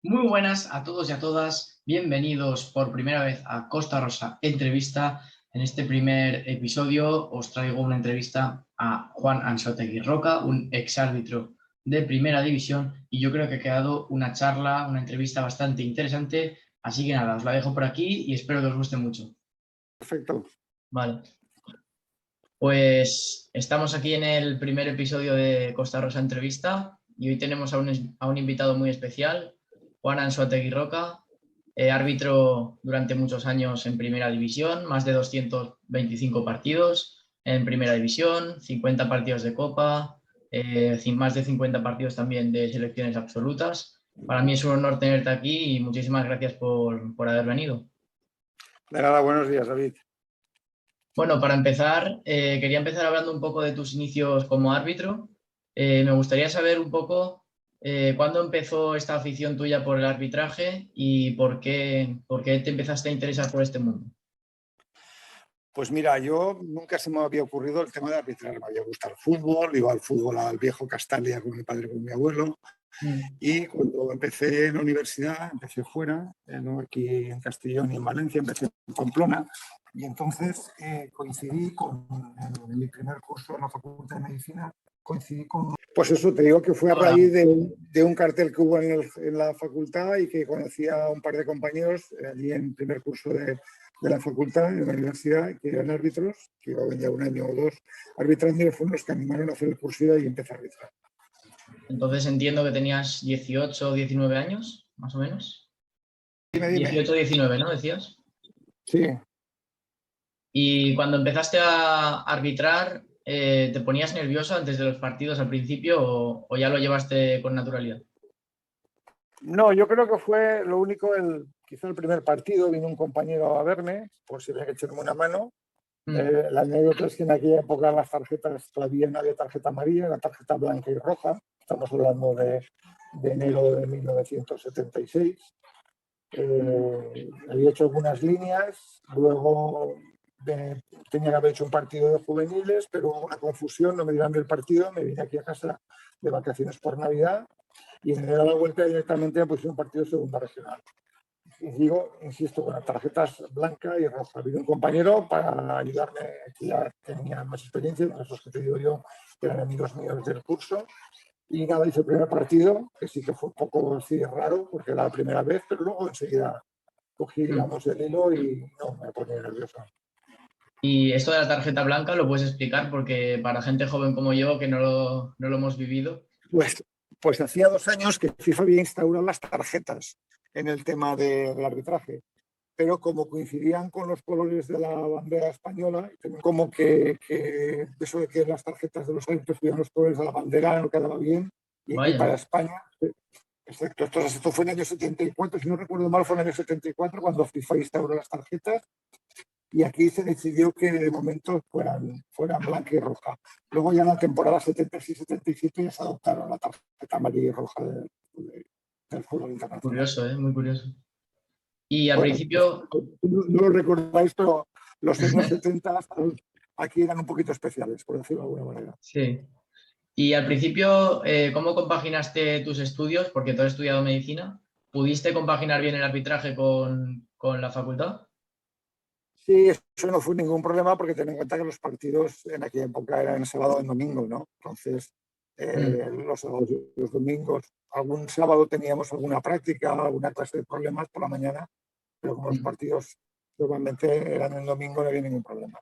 Muy buenas a todos y a todas. Bienvenidos por primera vez a Costa Rosa Entrevista. En este primer episodio os traigo una entrevista a Juan Ansotegui Roca, un exárbitro de Primera División, y yo creo que ha quedado una charla, una entrevista bastante interesante. Así que nada, os la dejo por aquí y espero que os guste mucho. Perfecto. Vale. Pues estamos aquí en el primer episodio de Costa Rosa Entrevista y hoy tenemos a un invitado muy especial, Juan Ansotegui Roca, árbitro durante muchos años en Primera División, más de 225 partidos en Primera División, 50 partidos de Copa, más de 50 partidos también de selecciones absolutas. Para mí es un honor tenerte aquí y muchísimas gracias por haber venido. De nada, buenos días, David. Bueno, para empezar, quería empezar hablando un poco de tus inicios como árbitro. Me gustaría saber un poco cuándo empezó esta afición tuya por el arbitraje y por qué te empezaste a interesar por este mundo. Pues mira, yo nunca se me había ocurrido el tema de arbitrar. Me había gustado el fútbol, iba al fútbol al viejo Castalia con mi padre y con mi abuelo. Y cuando empecé en la universidad, empecé fuera, no aquí en Castellón y en Valencia, empecé en Pamplona. Y entonces coincidí en mi primer curso en la Facultad de Medicina, coincidí con... Pues eso, te digo que fue a raíz de un cartel que hubo en la facultad y que conocía a un par de compañeros allí en primer curso de la facultad, en la universidad, que eran árbitros, que iban ya un año o dos arbitrando, y fueron los que animaron a hacer el curso y empecé a arbitrar. Entonces entiendo que tenías 18 o 19 años, más o menos. Dime. 18 o 19, ¿no? Decías. Sí. Y cuando empezaste a arbitrar, ¿te ponías nervioso antes de los partidos al principio o ya lo llevaste con naturalidad? No, yo creo que fue lo único, quizá el primer partido, vino un compañero a verme, por si había que echarme una mano. La anécdota es que en aquella época las tarjetas todavía no había tarjeta amarilla, era tarjeta blanca y roja. Estamos hablando de enero de 1976. Había hecho algunas líneas, luego tenía que haber hecho un partido de juveniles, pero hubo una confusión, no me dieron el partido, me vine aquí a casa de vacaciones por Navidad y en la vuelta directamente me pusieron un partido de segunda regional. Y digo, insisto, con las tarjetas blanca y roja. Vino un compañero para ayudarme, que ya tenía más experiencia, esos que te digo yo, que eran amigos míos del curso. Y nada, hice el primer partido, que sí que fue un poco así raro, porque era la primera vez, pero luego enseguida cogí, digamos, el hilo y no me ponía nervioso. Y esto de la tarjeta blanca lo puedes explicar porque para gente joven como yo que no lo hemos vivido. Pues hacía 2 años que FIFA había instaurado las tarjetas en el tema del arbitraje, pero como coincidían con los colores de la bandera española, como que eso de que las tarjetas de los árbitros tuvieran los colores de la bandera no quedaba bien, y para España, exacto, esto fue en el año 74, si no recuerdo mal, fue en el año 74 cuando FIFA instauró las tarjetas, y aquí se decidió que de momento fueran blanca y roja. Luego ya en la temporada 76-77 ya se adoptaron la tarjeta amarilla y roja del fútbol internacional. Curioso, muy curioso. Y al Bueno, principio... no lo recordáis, pero los años 70 aquí eran un poquito especiales, por decirlo de alguna manera. Sí. Y al principio, ¿cómo compaginaste tus estudios? Porque tú has estudiado medicina. ¿Pudiste compaginar bien el arbitraje con la facultad? Sí, eso no fue ningún problema porque ten en cuenta que los partidos en aquella época eran sábado y domingo, ¿no? Entonces, los sábados y los domingos, algún sábado teníamos alguna práctica, alguna clase de problemas por la mañana, pero como los partidos normalmente eran el domingo no había ningún problema.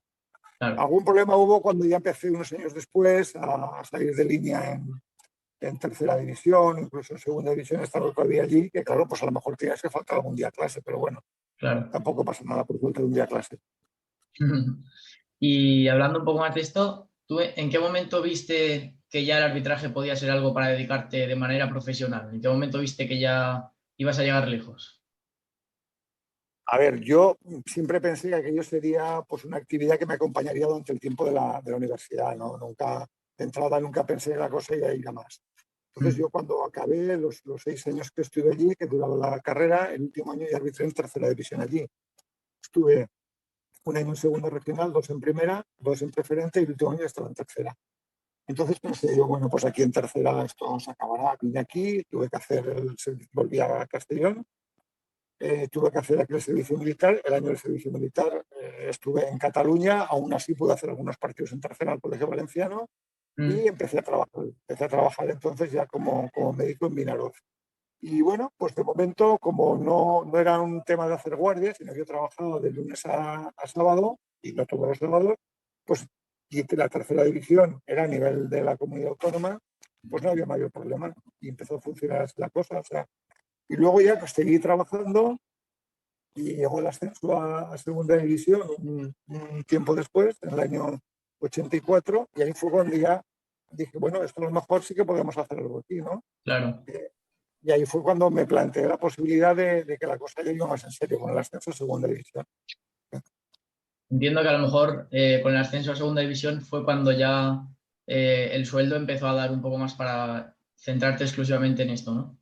Claro. Algún problema hubo cuando ya empecé unos años después a salir de línea en tercera división, incluso en segunda división, estaba todavía allí, que claro, pues a lo mejor tenías que faltar algún día a clase, pero bueno, Claro. tampoco pasa nada por falta de un día a clase. Y hablando un poco más de esto, ¿tú en qué momento viste que ya el arbitraje podía ser algo para dedicarte de manera profesional? ¿En qué momento viste que ya ibas a llegar lejos? A ver, yo siempre pensé que aquello sería pues, una actividad que me acompañaría durante el tiempo de la universidad, ¿no? Nunca, de entrada, nunca pensé en la cosa y ir a más. Entonces yo cuando acabé los 6 años que estuve allí, que duraba la carrera, el último año ya arbitré en tercera división allí. Estuve un año en segunda regional, 2 en primera, 2 en preferente y el último año estaba en tercera. Entonces pensé yo, bueno, pues aquí en tercera esto se acabará. Vine aquí, tuve que hacer volví a Castellón, tuve que hacer aquí el servicio militar, el año del servicio militar estuve en Cataluña, aún así pude hacer algunos partidos en tercera al Colegio Valenciano y Mm, empecé a trabajar. Empecé a trabajar entonces ya como médico en Vinaroz. Y bueno, pues de momento, como no era un tema de hacer guardias, sino que yo trabajaba de lunes a sábado, y no todos los sábados, pues y la tercera división era a nivel de la comunidad autónoma, pues no había mayor problema. Y empezó a funcionar así la cosa. O sea, y luego ya pues, seguí trabajando y llegó el ascenso a segunda división un tiempo después, en el año 84, y ahí fue cuando ya dije, bueno, esto a lo mejor sí que podemos hacer algo aquí, ¿no? claro. Y ahí fue cuando me planteé la posibilidad de que la cosa ya iba más en serio con el ascenso a segunda división. Entiendo que a lo mejor con el ascenso a segunda división fue cuando ya el sueldo empezó a dar un poco más para centrarte exclusivamente en esto, ¿no?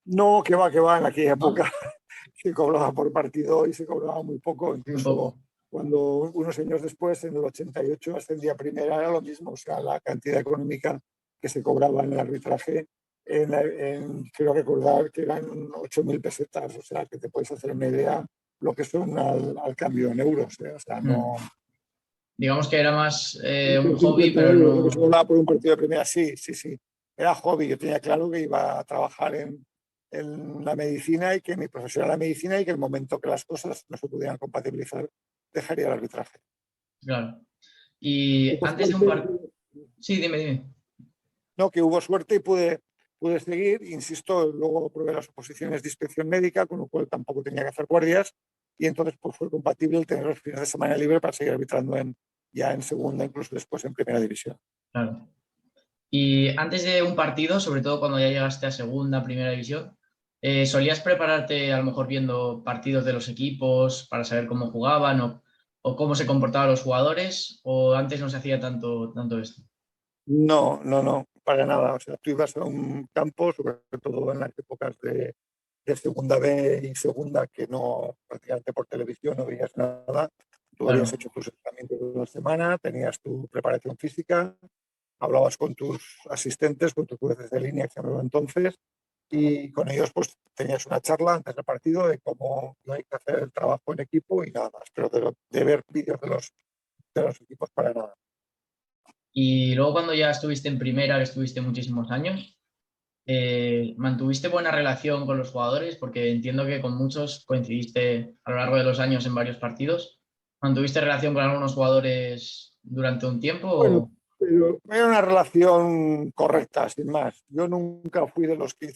No, que va, en aquella ¿No? época se cobraba por partido y se cobraba muy poco, Muy incluso poco. cuando unos años después, en el 88, ascendía a primera, era lo mismo, o sea, la cantidad económica que se cobraba en el arbitraje, creo recordar que eran 8.000 pesetas, o sea, que te puedes hacer una idea lo que son al cambio en euros, o sea, no... Mm. Digamos que era más un Por hobby, 50 pero euros lo que se no. cobraba por un partido de primera, sí, sí, sí. Era hobby, yo tenía claro que iba a trabajar en la medicina y que mi profesión era la medicina y que el momento que las cosas no se pudieran compatibilizar, dejaría el arbitraje. Claro. Y Hubo antes de un suerte, par... Sí, dime, dime. no, que hubo suerte y pude seguir, insisto, luego probé las oposiciones de inspección médica, con lo cual tampoco tenía que hacer guardias y entonces pues, fue compatible el tener los fines de semana libre para seguir arbitrando ya en segunda, incluso después en primera división. Claro. Y antes de un partido, sobre todo cuando ya llegaste a segunda, primera división, ¿solías prepararte a lo mejor viendo partidos de los equipos para saber cómo jugaban o cómo se comportaban los jugadores? ¿O antes no se hacía tanto esto? No, no, no, para nada. O sea, tú ibas a un campo, sobre todo en las épocas de segunda B y segunda, que no, prácticamente por televisión no veías nada. Tú habías Claro, hecho tus entrenamientos de la semana, tenías tu preparación física, hablabas con tus asistentes, con tus jueces de línea que se llamaba entonces, y con ellos pues tenías una charla antes del partido de cómo no hay que hacer el trabajo en equipo y nada más, pero de ver vídeos de los equipos para nada. y luego cuando ya estuviste en primera, que estuviste muchísimos años, ¿mantuviste buena relación con los jugadores? Porque entiendo que con muchos coincidiste a lo largo de los años en varios partidos. ¿Mantuviste relación con algunos jugadores durante un tiempo? Bueno, pero era una relación correcta, sin más. Yo nunca fui de los que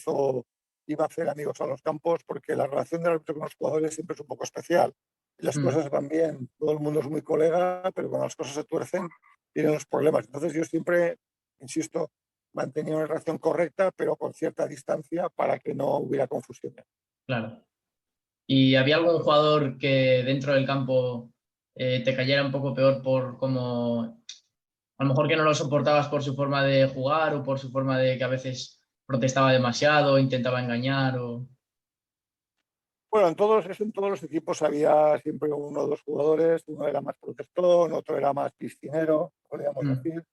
iba a hacer amigos a los campos porque la relación del árbitro con los jugadores siempre es un poco especial. Las Mm, cosas van bien, todo el mundo es muy colega, pero cuando las cosas se tuercen, vienen los problemas. Entonces yo siempre, insisto, mantenía una relación correcta, pero con cierta distancia para que no hubiera confusiones. claro. ¿Y había algún jugador que dentro del campo te cayera un poco peor por cómo, a lo mejor que no lo soportabas por su forma de jugar o por su forma de que a veces protestaba demasiado, intentaba engañar o... Bueno, en todos los equipos había siempre uno o dos jugadores, uno era más protestón, otro era más piscinero, podríamos Mm, decir.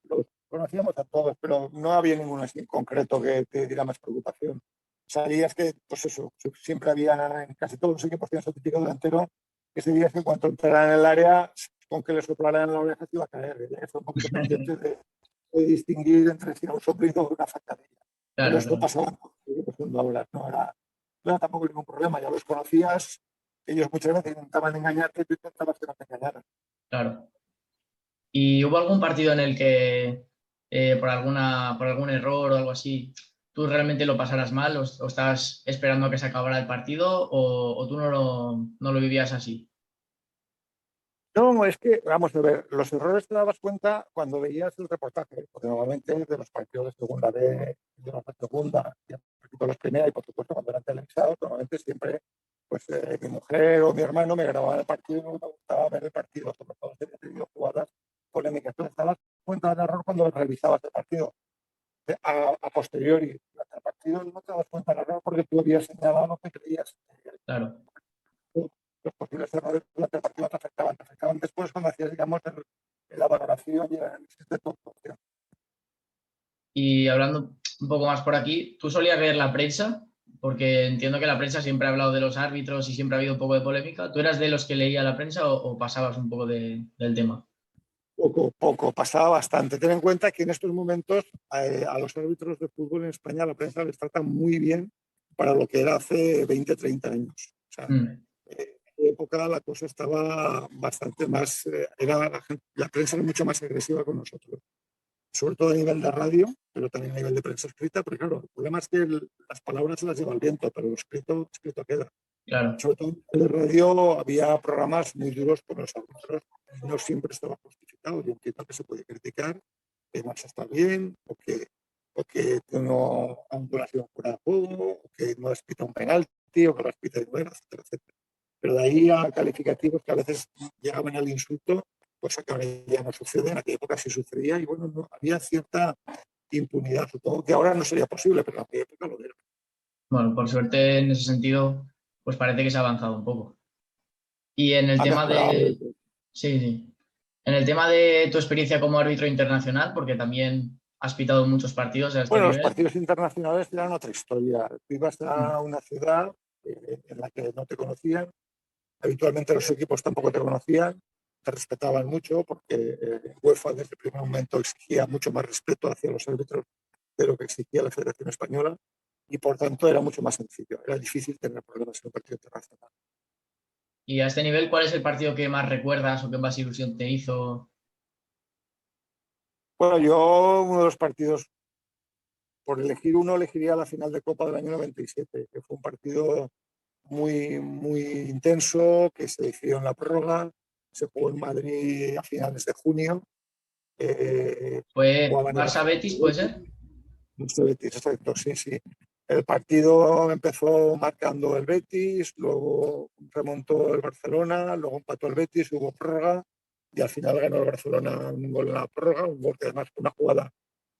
Los conocíamos a todos, pero no había ninguno así en concreto que te diera más preocupación. Sabías que, pues eso, siempre había, en casi todos los equipos tenías un típico delantero que sabías que en cuanto entrara en el área, con que le soplaran en la oreja se iba a caer. Había que estar un poquito pendiente de distinguir entre si era un soplido o una facadilla. Pero claro, esto claro, pasaba en todos los equipos cuando hablas, no era tampoco ningún problema, ya los conocías, ellos muchas veces intentaban engañarte y tú intentabas que no te engañaran. claro. ¿Y hubo algún partido en el que por algún error o algo así, tú realmente lo pasaras mal o estabas esperando a que se acabara el partido o tú no lo vivías así? No, es que, vamos a ver, los errores te dabas cuenta cuando veías el reportaje, porque normalmente de los partidos de segunda B, de la segunda, y un poquito los primera, y por supuesto cuando eran televisados, normalmente siempre, pues mi mujer o mi hermano me grababan el partido y me gustaba ver el partido, sobre todo si había tenido jugadas polémicas. Entonces te dabas cuenta del error cuando revisabas el partido. A posteriori, durante el partido no te das cuenta del error porque tú habías señalado lo que creías. Claro, Los posibles errores durante el partido te afectaban. Te afectaban después cuando hacías, digamos, la valoración y el análisis de tu actuación. Y hablando un poco más por aquí, ¿tú solías leer la prensa? Porque entiendo que la prensa siempre ha hablado de los árbitros y siempre ha habido un poco de polémica. ¿Tú eras de los que leía la prensa o pasabas un poco del tema? Poco, pasaba bastante. Ten en cuenta que en estos momentos a los árbitros de fútbol en España la prensa les trata muy bien para lo que era hace 20, 30 años. O sea, Mm, en esa época la cosa estaba bastante más, la prensa era mucho más agresiva con nosotros, sobre todo a nivel de radio, pero también a nivel de prensa escrita, porque claro, el problema es que las palabras se las lleva el viento, pero lo escrito queda. claro, Sobre todo en la radio había programas muy duros con los árbitros, no siempre estaba justificado. Yo entiendo que se puede criticar, que Max está bien, o que no ha sido fuera de juego, o que no has pitado un penalti, o que lo has pitado de buena, etcétera, etcétera. Pero de ahí a calificativos que a veces llegaban al insulto, cosa que ahora ya no sucede, en aquella época sí sucedía, y bueno, no, había cierta impunidad. Supongo que ahora no sería posible, pero en aquella época lo era. bueno, por suerte en ese sentido, pues parece que se ha avanzado un poco. Y en el Ha tema mejorado. de, sí, sí, en el tema de tu experiencia como árbitro internacional, porque también has pitado muchos partidos a este Bueno, los nivel. partidos internacionales eran otra historia. Tú ibas Mm, a una ciudad en la que no te conocían, habitualmente los equipos tampoco te conocían, te respetaban mucho porque UEFA desde el primer momento exigía mucho más respeto hacia los árbitros de lo que exigía la Federación Española y por tanto era mucho más sencillo. Era difícil tener problemas en un partido internacional. Y a este nivel, ¿cuál es el partido que más recuerdas o que más ilusión te hizo? Bueno, yo uno de los partidos, por elegir uno, elegiría la final de Copa del año 97, que fue un partido muy intenso, que se decidió en la prórroga, se jugó en Madrid a finales de junio, ¿Fue jugaban el Barça-Betis, puede ser? Betis, exacto, sí, sí. El partido empezó marcando el Betis, luego remontó el Barcelona, luego empató el Betis, hubo prórroga y al final ganó el Barcelona un gol en la prórroga, un gol que además fue una jugada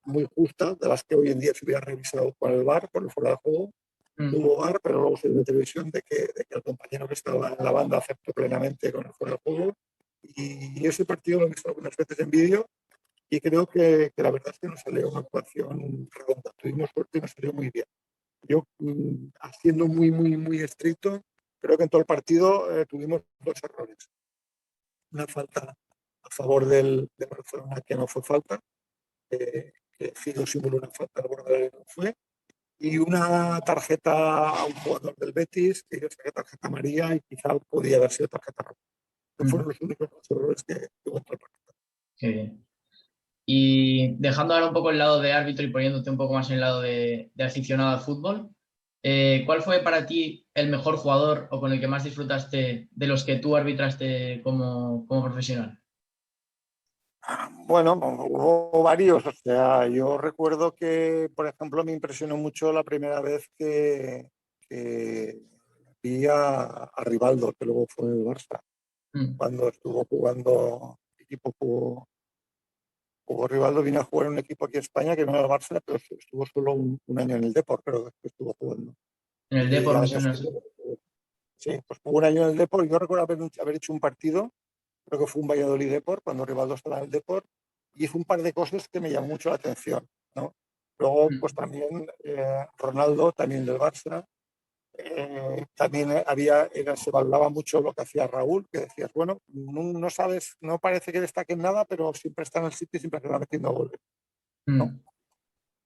muy justa, de las que hoy en día se hubiera revisado por el VAR, por el fuera de juego. Mm. Hubo VAR, pero luego se dio televisión de que el compañero que estaba en la banda aceptó plenamente con el fuera de juego. Y ese partido lo he visto algunas veces en vídeo y creo que la verdad es que nos salió una actuación redonda. Tuvimos suerte y nos salió muy bien. Yo, haciendo muy estricto, creo que en todo el partido tuvimos dos errores. Una falta a favor de Barcelona que no fue falta, que Figo simuló una falta al borde del área, no fue, y una tarjeta a un jugador del Betis, que yo saqué tarjeta amarilla y quizá podía haber sido tarjeta roja. Que fueron Mm, los únicos dos errores que tuvo en todo el partido. qué bien. Y dejando ahora un poco el lado de árbitro y poniéndote un poco más en el lado de aficionado al fútbol, ¿cuál fue para ti el mejor jugador o con el que más disfrutaste de los que tú arbitraste como profesional? Bueno, hubo varios. O sea, yo recuerdo que, por ejemplo, me impresionó mucho la primera vez que vi a Rivaldo, que luego fue el Barça, Mm, cuando estuvo jugando, equipo jugó Rivaldo, vino a jugar en un equipo aquí en España que no era el Barça, pero estuvo solo un año en el Depor, creo que estuvo jugando. en el Y Depor al me año suena así. siguiente, sí, pues jugó un año en el Depor. Yo recuerdo haber hecho un partido, creo que fue un Valladolid Depor, cuando Rivaldo estaba en el Depor, y hizo un par de cosas que me llamó mucho la atención, ¿no? Luego, pues Mm, también Ronaldo, también del Barça, también se valoraba mucho lo que hacía Raúl, que decías, bueno, no sabes, no parece que destaque en nada, pero siempre está en el sitio y siempre está metiendo goles, ¿no? mm,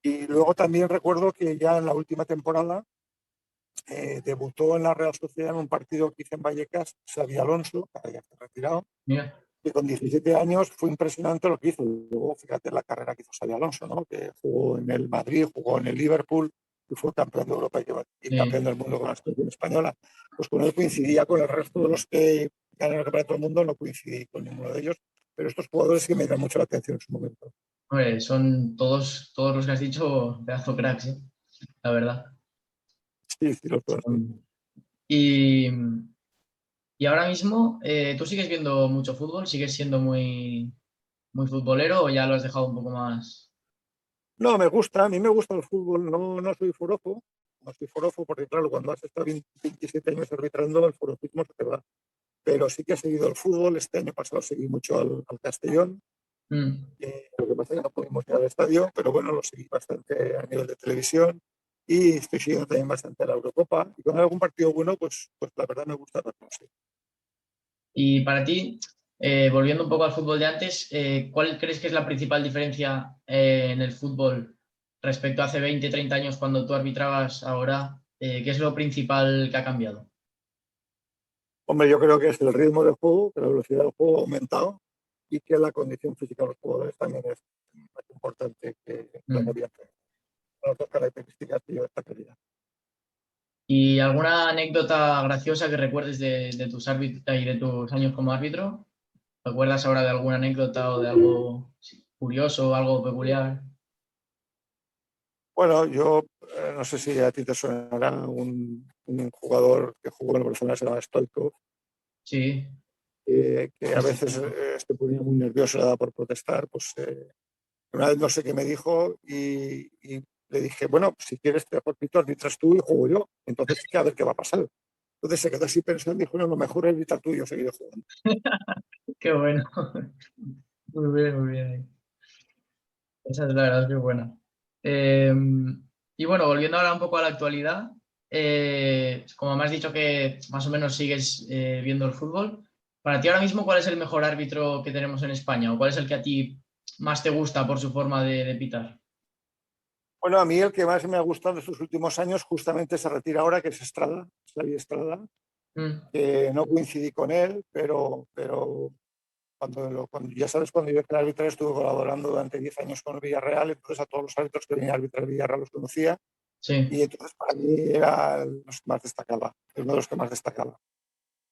Y luego también recuerdo que ya en la última temporada debutó en la Real Sociedad en un partido que hizo en Vallecas, Xavi Alonso, que ahora ya está retirado, mira, y con 17 años fue impresionante lo que hizo. Luego, fíjate la carrera que hizo Xavi Alonso, ¿no? Que jugó en el Madrid, jugó en el Liverpool y fue campeón de Europa y campeón del mundo con la selección española. Pues con él coincidía con el resto de los que ganan el campeonato del mundo, no coincidí con ninguno de ellos, pero estos jugadores que me dan mucho la atención en su momento. hombre, son todos los que has dicho pedazo cracks, la verdad. Sí, sí, los dos. Sí. Son- Y, y ahora mismo, ¿tú sigues viendo mucho fútbol? ¿Sigues siendo muy futbolero o ya lo has dejado un poco más? No, me gusta, a mí me gusta el fútbol, no soy forofo, no soy forofo porque claro, cuando has estado 27 años arbitrando, el forofismo se te va. Pero sí que he seguido el fútbol, este año pasado seguí mucho al Castellón, Lo que pasa es que no pudimos ir al estadio, pero bueno, lo seguí bastante a nivel de televisión y estoy siguiendo también bastante la Eurocopa. Y con algún partido bueno, pues la verdad me gusta verlo, sí. Y para ti, volviendo un poco al fútbol de antes, ¿cuál crees que es la principal diferencia en el fútbol respecto a hace 20, 30 años cuando tú arbitrabas ahora? ¿Qué es lo principal que ha cambiado? Hombre, yo creo que es el ritmo del juego, que la velocidad del juego ha aumentado y que la condición física de los jugadores también es más importante que la que Mm. había antes. Las dos características que yo destacaría. ¿Y alguna anécdota graciosa que recuerdes de tus y de tus años como árbitro? ¿Recuerdas ahora de alguna anécdota o de algo curioso o algo peculiar? Bueno, yo no sé si a ti te sonará un jugador que jugó en el Barcelona, se llama Stoico, Sí, que a este veces chico. se ponía muy nervioso, le daba por protestar. Pues una vez no sé qué me dijo y le dije, bueno, si quieres te repito, arbitras tú y juego yo. Entonces sí que a ver qué va a pasar. Entonces se quedó así pensando y dijo, no, lo mejor es arbitrar tú y yo seguiré jugando. Qué bueno. Muy bien, muy bien. Esa es la verdad que buena. Eh, y bueno, volviendo ahora un poco a la actualidad, como me has dicho que más o menos sigues viendo el fútbol, para ti ahora mismo, ¿cuál es el mejor árbitro que tenemos en España? ¿O cuál es el que a ti más te gusta por su forma de pitar? Bueno, a mí el que más me ha gustado estos últimos años justamente se retira ahora, que es Estrada, Xavi Estrada, Mm, que no coincidí con él, pero cuando ya sabes, cuando yo era árbitro estuve colaborando durante 10 años con el Villarreal, entonces a todos los árbitros que venía a arbitrar el Villarreal los conocía sí, y entonces para mí era los que más destacaba, uno de los que más destacaba.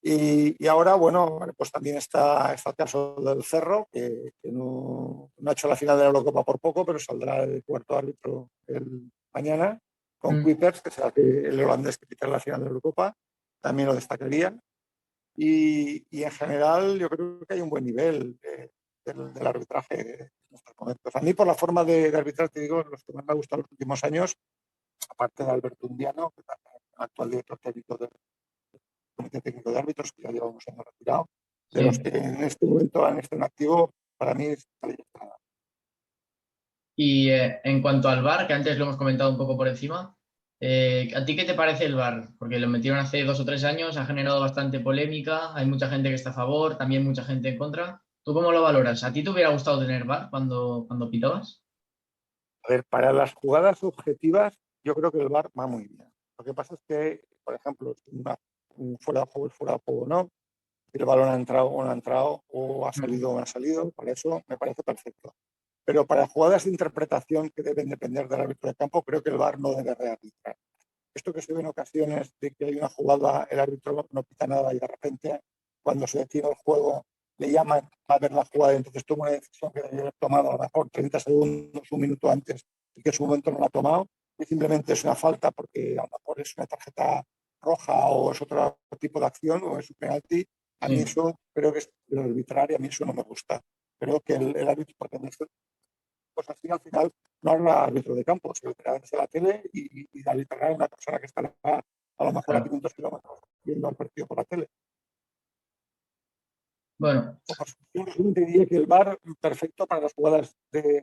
Y ahora, bueno, pues también está el caso del Cerro, que no ha hecho la final de la Eurocopa por poco, pero saldrá de cuarto árbitro mañana con mm, Kuipers, que será el holandés que pita la final de la Eurocopa, también lo destacaría. Y en general yo creo que hay un buen nivel del arbitraje en estos momentos. A mí por la forma de arbitrar, te digo, los que más me han gustado los últimos años, aparte de Alberto Undiano, que es el actual director técnico del Comité Técnico de Árbitros, que ya lleva unos años retirado, de los sí. que en este momento han estado en activo, para mí es Estrada. Y en cuanto al VAR, que antes lo hemos comentado un poco por encima, ¿a ti qué te parece el VAR? Porque lo metieron hace 2 o 3 años, ha generado bastante polémica, hay mucha gente que está a favor, también mucha gente en contra. ¿Tú cómo lo valoras? ¿A ti te hubiera gustado tener VAR cuando pitabas? A ver, para las jugadas objetivas, yo creo que el VAR va muy bien. Lo que pasa es que, por ejemplo, un fuera de juego es fuera de juego, ¿no? Si el balón ha entrado o no ha entrado, o ha Mm, salido o no ha salido, para eso me parece perfecto. Pero para jugadas de interpretación que deben depender del árbitro de campo, creo que el VAR no debe rearbitrar. Esto que se ve en ocasiones de que hay una jugada, el árbitro no pita nada y de repente, cuando se detiene el juego, le llaman a ver la jugada y entonces toma una decisión que debe haber tomado a lo mejor 30 segundos, un minuto antes y que en su momento no la ha tomado, y simplemente es una falta porque a lo mejor es una tarjeta roja o es otro tipo de acción o es un penalti. A mí sí, eso creo que es lo arbitrario, a mí eso no me gusta. Creo que el árbitro, porque pues así al final no habrá árbitro de campo, se verá desde la tele y arbitrará una persona que estará a lo mejor a claro. 500 kilómetros viendo el partido por la tele. Bueno, Pues, yo realmente diría que el VAR perfecto para las jugadas claro.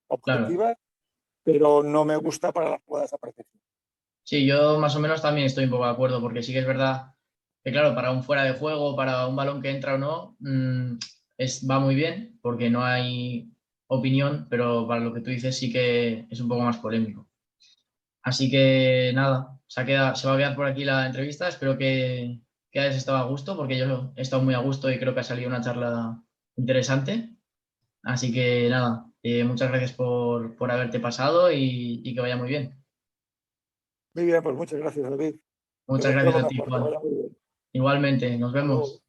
objetivas, pero no me gusta para las jugadas de apreciación. Sí, yo más o menos también estoy un poco de acuerdo, porque sí que es verdad que, claro, para un fuera de juego, para un balón que entra o no, va muy bien, porque no hay opinión, pero para lo que tú dices sí que es un poco más polémico. Así que nada, se va a quedar por aquí la entrevista. Espero que hayas estado a gusto, porque yo he estado muy a gusto y creo que ha salido una charla interesante. Así que nada, muchas gracias por haberte pasado y que vaya muy bien. Muy bien, pues muchas gracias, David. Te Muchas deseo gracias lo a ti, mejor, que Juan. vaya muy bien. Igualmente, nos Hasta luego. vemos.